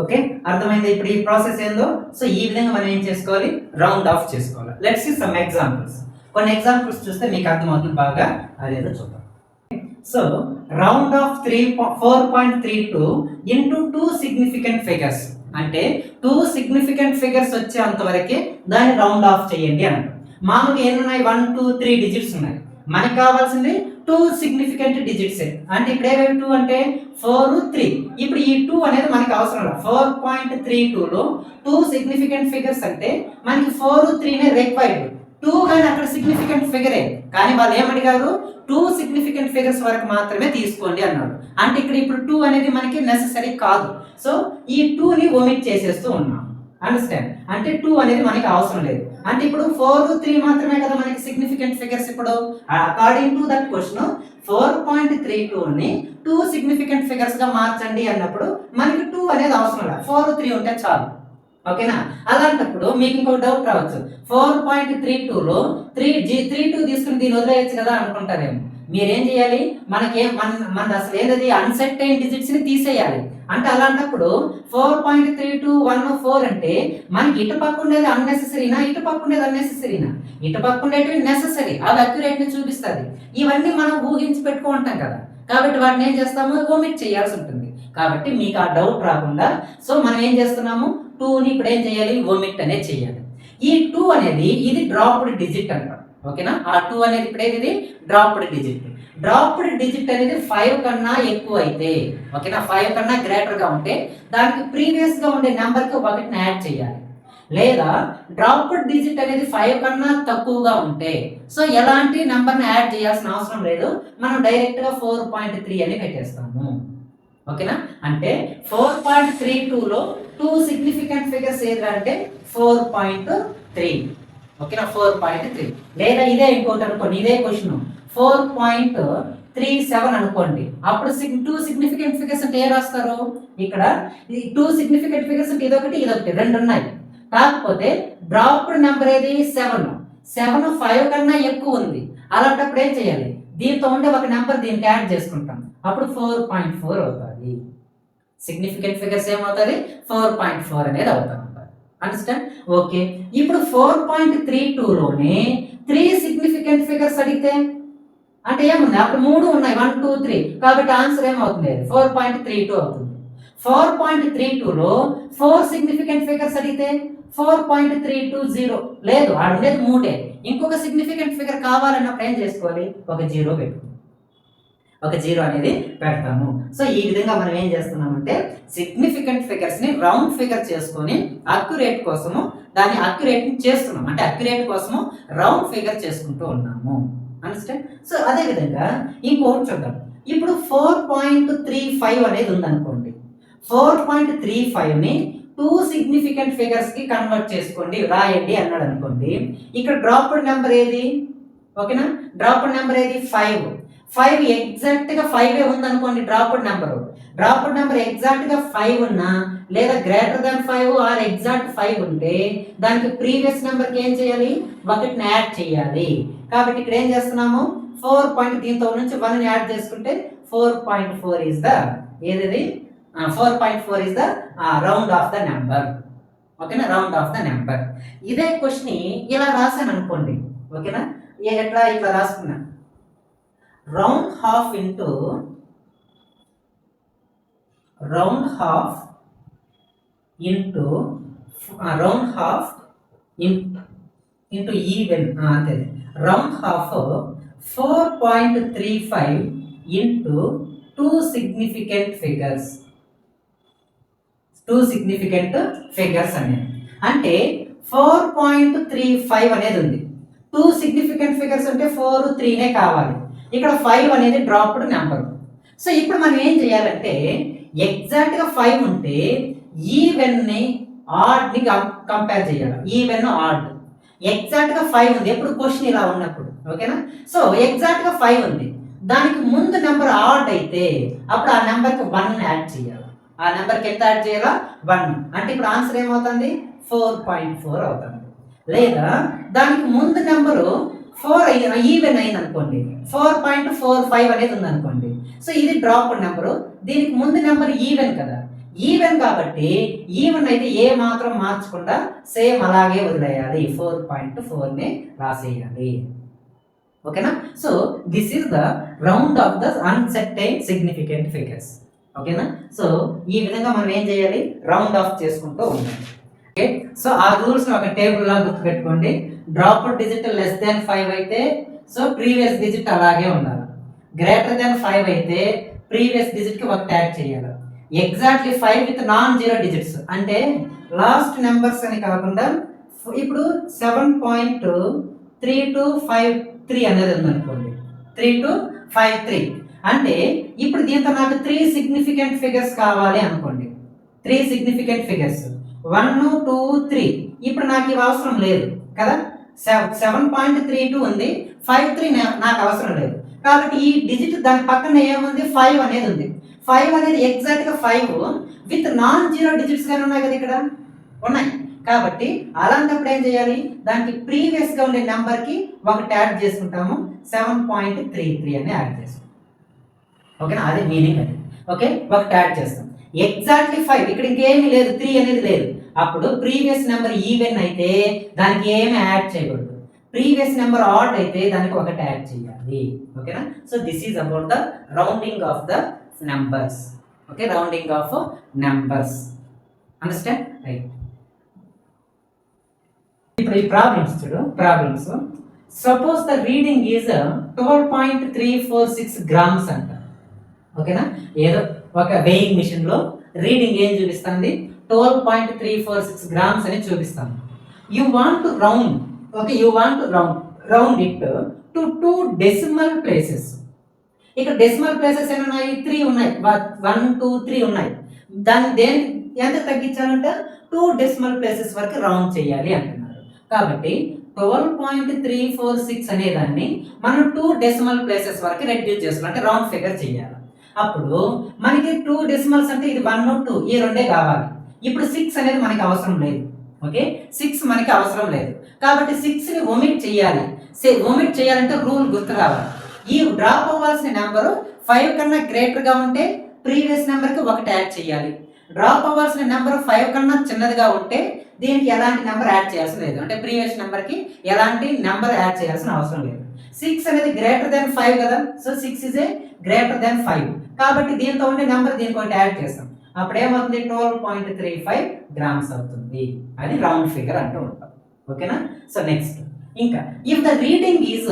Okay, అర్థమైంది ఇప్పుడు ఈ ప్రాసెస్ ఏందో. సో ఈ విధంగా మనం ఏం చేసుకోవాలి, రౌండ్ ఆఫ్ చేసుకోవాలి. Let's see some examples. కొన్ని ఎగ్జాంపుల్స్ చూస్తే మీకు అర్థమవుతుంది బాగా, అదేదో చూద్దాం. So round off 4.32 into 2 significant figures అంటే 2 సిగ్నిఫికెంట్ ఫిగర్స్ వచ్చేంత వరకే దాన్ని రౌండ్ ఆఫ్ చేయండి అంటారు. మామూలుగా ఎన్ని ఉన్నాయి, 1 2 3 డిజిట్స్ ఉన్నాయి. మనకి కావాల్సింది 2 సిగ్నిఫికెంట్ డిజిట్స్. అంటే ఇప్పుడు ఏవేవి 2 అంటే 4 3. ఇప్పుడు ఈ 2 అనేది మనకి అవసరం లేదు. 4.32 లో 2 సిగ్నిఫికెంట్ ఫిగర్స్ అంటే మనకి 4 3 నే రిక్వైర్డ్. 2 కానీ అక్కడ సిగ్నిఫికెంట్ ఫిగరే, కానీ వాళ్ళు ఏమడిగారు, 2 సిగ్నిఫికెంట్ ఫిగర్స్ వరకు మాత్రమే తీసుకోండి అన్నాడు. అంటే ఇక్కడ ఇప్పుడు 2 అనేది మనకి నెసెసరీ కాదు. సో ఈ 2 ని ఒమిట్ చేసేస్తూ ఉన్నాం. అండర్స్టాండ్? అంటే 2 అనేది మనకి అవసరం లేదు. అంటే ఇప్పుడు 4 3 మాత్రమే కదా మనకి సిగ్నిఫికెంట్ ఫిగర్స్. ఇప్పుడు అకార్డింగ్ టు దట్ క్వశ్చన్ 4.32 ని 2 సిగ్నిఫికెంట్ ఫిగర్స్ గా మార్చండి అన్నప్పుడు మనకి 2 అనేది అవసరం లేదు, 4 3 ఉంటే చాలు. ఓకేనా? అలాంటప్పుడు మీకు ఇంకొక డౌట్ రావచ్చు, 4.32 లో 32 తీసుకుని దీన్ని వదిలేయచ్చు కదా అనుకుంటారేమో. మీరేం చేయాలి, మన అసలు ఏంటది అన్సర్టైన్ డిజిట్స్ ని తీసేయాలి. అంటే అలాంటప్పుడు 4.32 1 4 అంటే మనకి ఇటు పక్క ఉండేది అన్నెసెసరీనా, ఇటు పక్క ఉండేది అన్నెసెసరీనా? ఇటు పక్క ఉండేటివి నెసెసరీ, అది అక్యురేట్ ని చూపిస్తుంది. ఇవన్నీ మనం ఊహించి పెట్టుకుంటాం కదా, కాబట్టి వాటిని ఏం చేస్తాము, ఓమిట్ చేయాల్సి ఉంటుంది. కాబట్టి మీకు ఆ డౌట్ రాకుండా సో మనం ఏం చేస్తున్నాము, 2 ని ఇప్పుడు ఏం చేయాలి, ఓమిట్ అనేది చేయాలి. ఈ 2 అనేది ఇది డ్రాప్డ్ డిజిట్ అంటారు. ఓకేనా? ఆ 2 అనేది ఇప్పుడు ఏది డ్రాప్డ్ డిజిట్. డ్రాప్డ్ డిజిట్ అనేది 5 కన్నా ఎక్కువ అయితే, ఓకేనా, 5 కన్నా గ్రేటర్ గా ఉంటే దానికి ప్రీవియస్ గా ఉండే నెంబర్ కి ఒకటిని యాడ్ చేయాలి. లేదా డ్రాప్డ్ డిజిట్ అనేది 5 కన్నా తక్కువగా ఉంటే సో ఎలాంటి నెంబర్ని యాడ్ చేయాల్సిన అవసరం లేదు, మనం డైరెక్ట్ గా 4.3 అని పెట్టేస్తాము. ఓకేనా? అంటే 4.32 లో 2 సిగ్నిఫికెంట్ ఫిగర్స్ ఏదంటే 4.3. ఓకేనా? 4.3. లేదా ఇదే ఇంకోటి అనుకోండి, ఇదే క్వశ్చన్ 4.37 అనుకోండి. అప్పుడు 2 సిగ్నిఫికెంట్ ఫిగర్స్ అంటే ఏ రాస్తారు, ఇక్కడ 2 సిగ్నిఫికెంట్ ఫిగర్స్ అంటే ఇదొకటి రెండు ఉన్నాయి. కాకపోతే డ్రాప్డ్ నెంబర్ ఏది 7 5 కన్నా ఎక్కువ ఉంది. అలాంటప్పుడు ఏం చేయాలి, దీంతో ఉండే ఒక నెంబర్ దీనికి యాడ్ చేసుకుంటాం, అప్పుడు 4.4 అవుతుంది. సిగ్నిఫికెంట్ ఫిగర్స్ ఏమవుతుంది, 4.4 అనేది అవుతుంది. అండర్స్టాండ్? ఓకే. ఇప్పుడు 4.32 లోనే 3 సిగ్నిఫికెంట్ ఫిగర్స్ అడిగితే అంటే ఏముంది, అప్పుడు 3 ఉన్నాయి, 1 2 3, కాబట్టి ఆన్సర్ ఏమవుతుంది, 4.32 అవుతుంది. 4.32 లో 4 సిగ్నిఫికెంట్ ఫిగర్స్ అడిగితే 4.320 లేదు, ఆడ ఉండేది 3. ఇంకొక సిగ్నిఫికెంట్ ఫిగర్ కావాలన్నప్పుడు ఏం చేసుకోవాలి, ఒక 0 పెట్టుకోవాలి, ఒక 0 అనేది పెడతాము. సో ఈ విధంగా మనం ఏం చేస్తున్నామంటే సిగ్నిఫికెంట్ ఫిగర్స్ ని రౌండ్ ఫిగర్ చేసుకొని అక్యురేట్ కోసము దాన్ని అక్యురేట్ చేస్తున్నాం. అంటే అక్యురేట్ కోసము రౌండ్ ఫిగర్ చేసుకుంటూ ఉన్నాము. అండర్స్టాండ్? సో అదే విధంగా ఇంకోటి చూద్దాం. ఇప్పుడు 4.35 అనేది ఉందనుకోండి. 4.35 ని 2 సిగ్నిఫికెంట్ ఫిగర్స్ కి కన్వర్ట్ చేసుకోండి, రాయండి అన్నాడు అనుకోండి. ఇక్కడ డ్రాప్డ్ నెంబర్ ఏది, ఓకేనా, డ్రాప్డ్ నెంబర్ ఏది 5 ఎగ్జాక్ట్ గా 5 ఉందనుకోండి. డ్రాప్డ్ నెంబర్ ఎగ్జాక్ట్ గా 5 ఉన్నా లేదా గ్రేటర్ దాన్ 5 ఆర్ ఎగ్జాక్ట్ 5 ఉంటే దానికి ప్రీవియస్ నెంబర్ కి ఏం చేయాలి, ఒకటిని యాడ్ చేయాలి. కాబట్టి ఇక్కడ ఏం చేస్తున్నాము, 4 దీంతో నుంచి 1 ని యాడ్ చేసుకుంటే 4.4 ఇస్ ద ఏది 4.4 is the round off the number. ఓకేనా? Round off the number. ఇదే క్వశ్చన్ ఇలా రాశాను అనుకోండి. ఓకేనా? ఎట్లా ఇట్లా రాసుకున్నా, round half into round half into even అంతే round half 4.35 into 2 significant figures అనేది అంటే 4.35 అనేది ఉంది. 2 సిగ్నిఫికెంట్ ఫిగర్స్ అంటే 4 3 నే కావాలి. ఇక్కడ 5 అనేది డ్రాప్డ్ నెంబర్. సో ఇప్పుడు మనం ఏం చేయాలంటే ఎగ్జాక్ట్ గా 5 ఉంటే ఈవెన్ ని ఆడ్ ని కంపేర్ చేయాలి. ఈవెన్ ఆడ్ ఎగ్జాక్ట్ గా 5 ఉంది ఎప్పుడు క్వశ్చన్ ఇలా ఉన్నప్పుడు. ఓకేనా? సో ఎగ్జాక్ట్ గా 5 ఉంది, దానికి ముందు నెంబర్ ఆడ్ అయితే అప్పుడు ఆ నెంబర్ కి 1 యాడ్ చేయాలి. ఆ నెంబర్ కి ఎంత యాడ్ చేయాలా, 1. అంటే ఇప్పుడు ఆన్సర్ ఏమవుతుంది, 4.4 అవుతుంది. లేదా దానికి ముందు నెంబరు 4 ఈవెన్ అయింది అనుకోండి, 4.45 అనేది ఉంది అనుకోండి. సో ఇది డ్రాప్ నెంబరు, దీనికి ముందు నెంబర్ ఈవెన్ కదా, ఈవెన్ కాబట్టి ఈవెన్ అయితే ఏ మాత్రం మార్చకుండా సేమ్ అలాగే వదిలేయాలి, 4.4ని రాసేయాలి. ఓకేనా? So this is the round off the uncertain significant figures. ఓకేనా? సో ఈ విధంగా మనం ఏం చేయాలి, రౌండ్ ఆఫ్ చేసుకుంటూ ఉండాలి. ఓకే, సో ఆ రూల్స్ ఒక టేబుల్ లా గుర్తుపెట్టుకోండి. డ్రాప్ డిజిట్ లెస్ దాన్ 5 అయితే సో ప్రీవియస్ డిజిట్ అలాగే ఉండాలి. గ్రేటర్ దాన్ 5 అయితే ప్రీవియస్ డిజిట్ కి ఒకటి యాడ్ చేయాలి. Exactly 5 with non zero digits అంటే లాస్ట్ నెంబర్స్ అని కాకుండా ఇప్పుడు 7.3253 అనేది ఉందనుకోండి, 3253 అంటే ఇప్పుడు దీంతో నాకు 3 సిగ్నిఫికెంట్ ఫిగర్స్ కావాలి అనుకోండి. 3 సిగ్నిఫికెంట్ ఫిగర్స్ 1 2 3. ఇప్పుడు నాకు ఇవి అవసరం లేదు కదా, 7.32 ఉంది, 53 నాకు అవసరం లేదు. కాబట్టి ఈ డిజిట్ దాని పక్కన ఏముంది, 5 అనేది ఉంది. 5 అనేది ఎగ్జాక్ట్ గా 5 విత్ నాన్ జీరో డిజిట్స్ గానే ఉన్నాయి కదా, ఇక్కడ ఉన్నాయి. కాబట్టి అలాంటప్పుడు ఏం చేయాలి, దానికి ప్రీవియస్ గా ఉండే నెంబర్ కి ఒకటి యాడ్ చేసుకుంటాము, 7.33 అని యాడ్ చేస్తాం. ఓకేనా, అదే మీనింగ్ అది. ఓకే, ఒకటి యాడ్ చేస్తాం. ఎగ్జాక్ట్లీ 5 ఇక్కడ ఇంకేమీ లేదు, 3 అనేది లేదు. అప్పుడు ప్రీవియస్ నెంబర్ ఈవెన్ అయితే దానికి ఏమి యాడ్ చేయకూడదు, ప్రీవియస్ నెంబర్ ఆడ్ అయితే దానికి ఒకటి యాడ్ చేయాలి. ఓకేనా? So this is about the rounding off the numbers. Okay, rounding off numbers. Understand? Right. ఇప్పుడు ఈ ప్రాబ్లమ్స్ చూడు, problems. Suppose the reading is 12.346 grams అంట. ఓకేనా, ఏదో ఒక వెయింగ్ మిషన్ లో రీడింగ్ ఏం చూపిస్తుంది, 12.346 గ్రామ్స్ అని చూపిస్తాను. You want to round, okay, you want to round it to 2 decimal places. ఇక్కడ డెసిమల్ ప్లేసెస్ ఎన్ని ఉన్నాయి, 3 ఉన్నాయి, 1 2 3 ఉన్నాయి. దాన్ని దేని ఎంత తగ్గించాలంటే 2 డెసిమల్ ప్లేసెస్ వరకు రౌండ్ చేయాలి అంటున్నారు. కాబట్టి 12.346 అనే దాన్ని మనం 2 డెసిమల్ ప్లేసెస్ వరకు రెడ్యూస్ చేసుకోవాలి, అంటే రౌండ్ ఫిగర్ చేయాలి. అప్పుడు మనకి 2 డెసిమల్స్ అంటే ఇది 1 2 ఈ రెండే కావాలి. ఇప్పుడు 6 అనేది మనకి అవసరం లేదు. ఓకే, 6 మనకి అవసరం లేదు కాబట్టి 6 ని ఒమిట్ చేయాలి. ఒమిట్ చేయాలంటే రూల్ గుర్తు రావాలి. ఈ డ్రాప్ అవ్వాల్సిన నెంబర్ 5 కన్నా గ్రేటర్ గా ఉంటే ప్రీవియస్ నెంబర్ కి ఒకటి యాడ్ చేయాలి. డ్రాప్ అవ్వాల్సిన నెంబర్ 5 కన్నా చిన్నదిగా ఉంటే దీనికి ఎలాంటి నెంబర్ యాడ్ చేయాల్సిన లేదు, అంటే ప్రీవియస్ నెంబర్ కి ఎలాంటి నెంబర్ యాడ్ చేయాల్సిన అవసరం లేదు. 6 అనేది గ్రేటర్ దాన్ 5 కదా, so 6 is a greater than 5 కాబట్టి దీంతో ఉండే నెంబర్ దీనికి ఒకటి యాడ్ చేస్తాం. అప్పుడు ఏమవుతుంది, 12.35 గ్రామ్స్ అవుతుంది. అది రౌండ్ ఫిగర్ అంటూ ఉంటాం. ఓకేనా? సో నెక్స్ట్ ఇంకా if the reading is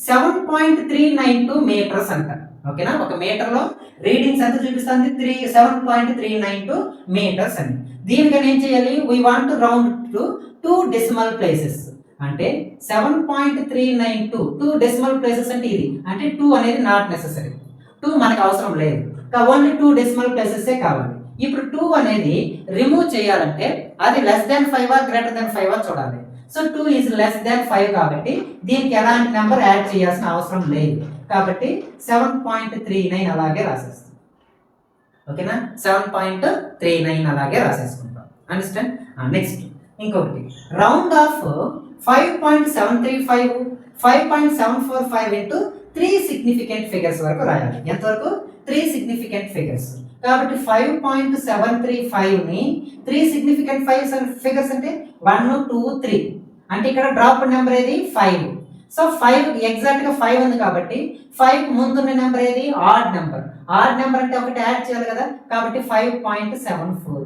7.392 metres అంట. ఓకేనా, ఒక మీటర్ లో రీడింగ్స్ ఎంత చూపిస్తుంది, 7.392 మీటర్స్ అని. దీనికని ఏం చేయాలి, we want to round to 2 decimal places. అంటే 7.392 2 డెసిమల్ ప్లేసెస్ అంటే ఇది, అంటే 2 అనేది నాట్ నెసెసరీ, 2 మనకు అవసరం లేదు, ఓన్లీ 2 డెసిమల్ ప్లేసెస్ కావాలి. ఇప్పుడు 2 అనేది రిమూవ్ చేయాలంటే అది లెస్ దాన్ 5 గ్రేటర్ దాన్ 5 చూడాలి. సో 2 ఈజ్ లెస్ దాన్ 5 కాబట్టి దీనికి ఎలాంటి నెంబర్ యాడ్ చేయాల్సిన అవసరం లేదు. కాబట్టి 7.39 అలాగే రాసేస్తాం. ఓకేనా, 7.39 అలాగే రాసేసుకుంటాం. అండర్స్టాండ్? నెక్స్ట్ ఇంకొకటి, round of 5.735 5.745 into 3 significant figures వరకు రాయాలి. ఎంతవరకు, 3 సిగ్నిఫికెంట్ ఫిగర్స్. కాబట్టి 5.735 ని 3 సిగ్నిఫికెంట్ ఫిగర్స్ అంటే 1 2 3 అంటే ఇక్కడ డ్రాప్ నెంబర్ ఏది 5. సో 5 ఎగ్జాక్ట్ గా 5 ఉంది కాబట్టి 5 ముందున్న నెంబర్ ఏది, ఆడ్ నెంబర్. ఆడ్ నెంబర్ అంటే ఒకటి యాడ్ చేయాలి కదా, కాబట్టి 5.74.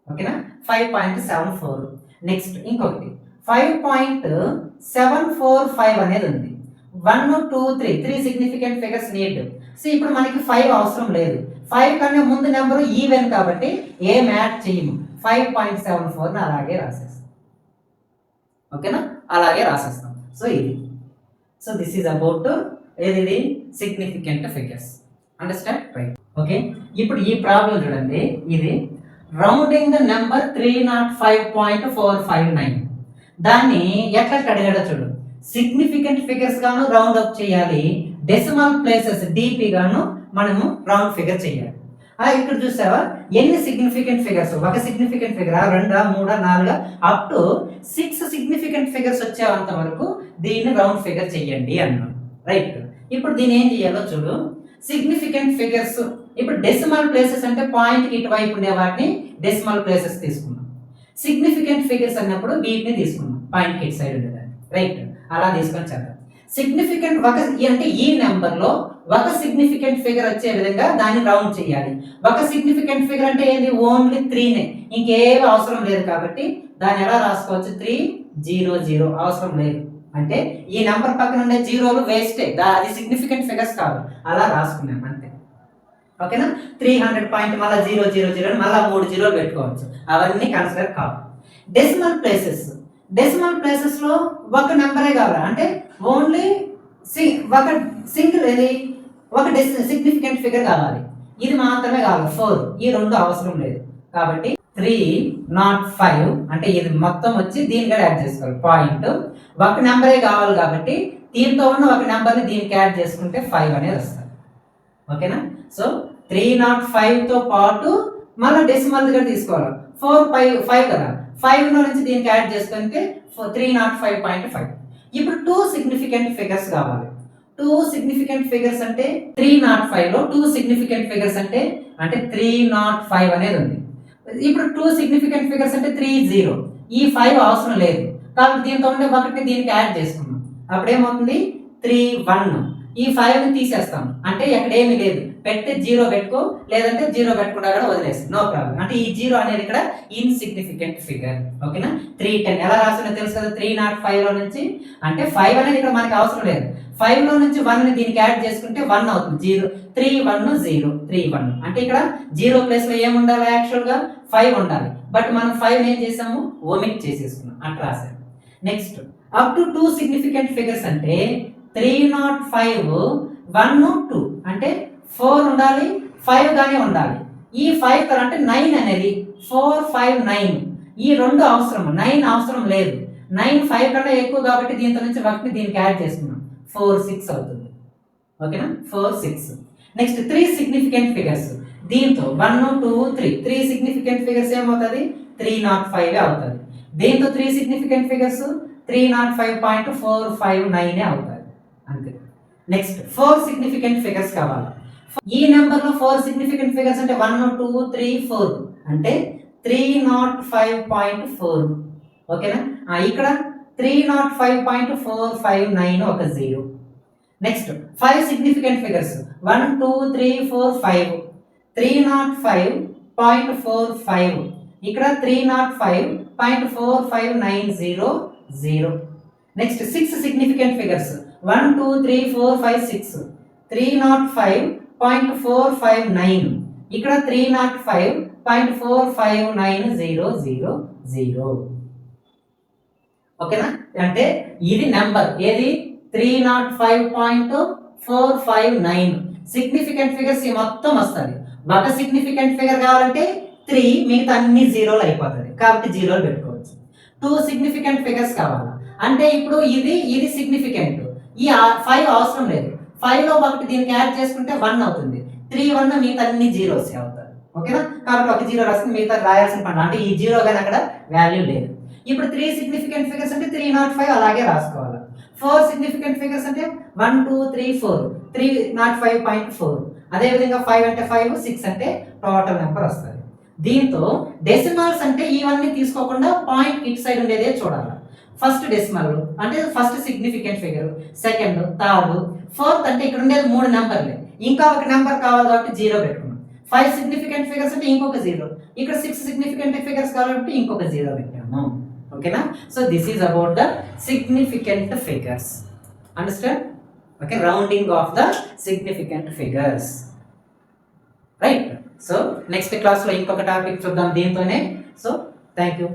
ఓకేనా, 5.74. నెక్స్ట్ ఇంకొకటి 5.745 అనేది ఉంది. 1 2 3 సిగ్నిఫికెంట్ ఫిగర్స్ నీడ్. సో ఇప్పుడు మనకి 5 అవసరం లేదు, 5 కన్నా ముందు నెంబర్ ఈవెన్ కాబట్టి ఏం యాడ్ చేయము, 5.74 అలాగే రాసేస్తాం. ఓకేనా, అలాగే రాసేస్తాం. సో ఇది, సో దిస్ ఈజ్ అబౌట్ ఏది significant figures. Understand? Right. Okay, ఇప్పుడు ఈ ప్రాబ్లం చూడండి, ఇది రౌండింగ్ ద నెంబర్ 305.459. దాన్ని ఎట్లా అడిగాడో చూడు, సిగ్నిఫికెంట్ ఫిగర్స్ గాను రౌండ్ అప్ చేయాలి, డెసిమల్ ప్లేసెస్ డిపి గాను మనము రౌండ్ ఫిగర్ చేయాలి. ఇక్కడ చూసావా ఎన్ని సిగ్నిఫికెంట్ ఫిగర్స్, ఒక significant figure 2 3 4 up to 6 significant figures వచ్చేంత వరకు దీన్ని రౌండ్ ఫిగర్ చెయ్యండి అన్నాం. రైట్. ఇప్పుడు దీన్ని ఏం చేయాలో చూడు, సిగ్నిఫికెంట్ ఫిగర్స్, ఇప్పుడు డెసిమల్ ప్లేసెస్ అంటే పాయింట్ కి ఇటువైపు ఉండే వాటిని డెసిమల్ ప్లేసెస్ తీసుకున్నాం. సిగ్నిఫికెంట్ ఫిగర్స్ అన్నప్పుడు వీటిని తీసుకున్నాం, పాయింట్ కి ఇటు సైడ్ ఉండేదాన్ని. రైట్, అలా తీసుకొని చేద్దాం. సిగ్నిఫికెంట్ అంటే ఈ నెంబర్ లో ఒక సిగ్నిఫికెంట్ ఫిగర్ వచ్చే విధంగా దాన్ని రౌండ్ చేయాలి. ఒక సిగ్నిఫికెంట్ ఫిగర్ అంటే ఏంది, ఓన్లీ 3నే, ఇంకేం అవసరం లేదు. కాబట్టి దాన్ని ఎలా రాసుకోవచ్చు, 300 అవసరం లేదు. అంటే ఈ నెంబర్ పక్కన ఉండే జీరోలు వేస్టే, అది సిగ్నిఫికెంట్ ఫిగర్స్ కాదు, అలా రాసుకున్నాం అంతే. ఓకేనా, 300 పాయింట్ మళ్ళీ 000 మళ్ళీ 3 జీరోలు పెట్టుకోవచ్చు, అవన్నీ కన్సిడర్ కావు. డెసిమల్ ప్లేసెస్ లో ఒక నెంబరే కావాలి, అంటే ఓన్లీ ఒక సింగిల్ ఒక సిగ్నిఫికెంట్ ఫిగర్ కావాలి, ఇది మాత్రమే కావాలి, 4. ఈ రెండు అవసరం లేదు. కాబట్టి 305 అంటే ఇది మొత్తం వచ్చి దీనికి యాడ్ చేసుకోవాలి. పాయింట్ ఒక నెంబరే కావాలి కాబట్టి దీంతో ఉన్న ఒక నెంబర్ని దీనికి యాడ్ చేసుకుంటే 5 అనేది వస్తుంది. ఓకేనా, సో 305 తో పాటు మళ్ళీ డెసిమల్ దగ్గర తీసుకోవాలి. 4 కదా, 5 నుంచి దీనికి యాడ్ చేసుకుంటే 305.5. ఇప్పుడు 2 సిగ్నిఫికెంట్ ఫిగర్స్ కావాలి. 2 సిగ్నిఫికెంట్ ఫిగర్స్ అంటే 305 లో 2 సిగ్నిఫికెంట్ ఫిగర్స్ అంటే 305 అనేది ఉంది. ఇప్పుడు 2 సిగ్నిఫికెంట్ ఫిగర్స్ అంటే 30, ఈ 5 అవసరం లేదు కాబట్టి దీంతో ఉండే ఒకటి దీనికి యాడ్ చేసుకున్నాం. అప్పుడేమవుతుంది, 31. ఈ 5ని తీసేస్తాం, అంటే ఎక్కడ ఏమి లేదు, పెడితే 0 పెట్టుకో, లేదంటే 0 పెట్టుకుంటా కూడా వదిలేసి, నో ప్రాబ్లం. అంటే ఈ 0 అనేది ఇక్కడ ఇన్సిగ్నిఫికెంట్ ఫిగర్. ఓకేనా, 310 ఎలా రాసినా తెలుసు కదా, 305 లో నుంచి, అంటే 5 అనేది ఇక్కడ మనకి అవసరం లేదు. 5 లో నుంచి 1ని దీనికి యాడ్ చేసుకుంటే 1 అవుతుంది. 31 అంటే ఇక్కడ 0 ప్లేస్ లో ఏమి ఉండాలి, యాక్చువల్ గా 5 ఉండాలి. బట్ మనం 5 ఏం చేసాము, ఓమిట్ చేసేసుకున్నాం, అట్లా రాసాము. Next up to 2 significant figures అంటే 305, 1, 2 అంటే 4 ఉండాలి, 5 గానే ఉండాలి. ఈ 5 తర్వాత అంటే 9 అనేది 4, 5, 9 ఈ రెండు అవసరం, 9 అవసరం లేదు. 9 5 కన్నా ఎక్కువ కాబట్టి దీంతో నుంచి ఒకటి దీనికి యాడ్ చేసుకున్నాం, 4, 6 అవుతుంది. ఓకేనా, 4, 6. నెక్స్ట్ 3 సిగ్నిఫికెంట్ ఫిగర్స్, దీంతో 1, 2, 3 సిగ్నిఫికెంట్ ఫిగర్స్ ఏమవుతుంది, 305 అవుతుంది. దీంతో 3 సిగ్నిఫికెంట్ ఫిగర్స్ 305.459 అవుతాయి అంతే. నెక్స్ట్ 4 సిగ్నిఫికెంట్ ఫిగర్స్ కావాలి. ఈ నెంబర్ లో 4 సిగ్నిఫికెంట్ ఫిగర్స్ అంటే 1, 2, 3, 4 అంటే 305.4. ఓకేనా, ఇక్కడ 305.459 ఒక 0. Next 5 significant figures 1, 2, 3, 4, 5 305.45. ఇక్కడ 305.45900. Next 6 significant figures 1, 2, 3, 4, 5, 6 305.459. ఇక్కడ 305.45900. ఓకేనా, అంటే ఇది నెంబర్ ఏది, 305.459. సిగ్నిఫికెంట్ ఫిగర్స్ ఈ మొత్తం వస్తుంది. ఒక సిగ్నిఫికెంట్ ఫిగర్ కావాలంటే 3, మిగతా అన్ని జీరోలు అయిపోతుంది కాబట్టి జీరోలు పెట్టుకోవచ్చు. 2 సిగ్నిఫికెంట్ ఫిగర్స్ కావాలి అంటే ఇప్పుడు ఇది సిగ్నిఫికెంట్, ఈ 5 అవసరం లేదు. 5 లో ఒకటి దీనికి యాడ్ చేసుకుంటే 1 అవుతుంది. 3, 1 మిగతా అన్ని జీరోస్ అవుతాయి. ఓకేనా, కాబట్టి ఒక 0 రాసుకుని మిగతా రాయాల్సిన పని, అంటే ఈ 0 కానీ అక్కడ వాల్యూ లేదు. ఇప్పుడు 3 సిగ్నిఫికెంట్ ఫిగర్స్ అంటే 305 అలాగే రాసుకోవాలి. 4 సిగ్నిఫికెంట్ ఫిగర్స్ అంటే 1, 2, 3, 4 305.4. అదే విధంగా 5 అంటే 5, 6 అంటే టోటల్ నెంబర్ వస్తుంది. దీంతో డెసిమల్స్ అంటే ఇవన్నీ తీసుకోకుండా పాయింట్ ఇట్ సైడ్ ఉండేదే చూడాలి. ఫస్ట్ డెసిమల్ అంటే first significant figure, second, third, fourth అంటే ఇక్కడ ఉండేది 3 నెంబర్లే, ఇంకా ఒక నెంబర్ కావాలి కాబట్టి 0 పెట్టుకున్నాం. 5 సిగ్నిఫికెంట్ ఫిగర్స్ అంటే ఇంకొక 0, ఇక్కడ 6 సిగ్నిఫికెంట్ ఫిగర్స్ కావాలంటే ఇంకొక 0 పెట్టాము. ఓకేనా, so this is about the significant figures. Understand? Okay, rounding off the significant figures. Right, so next class లో ఇంకొక టాపిక్ చూద్దాం దీంతోనే. So thank you.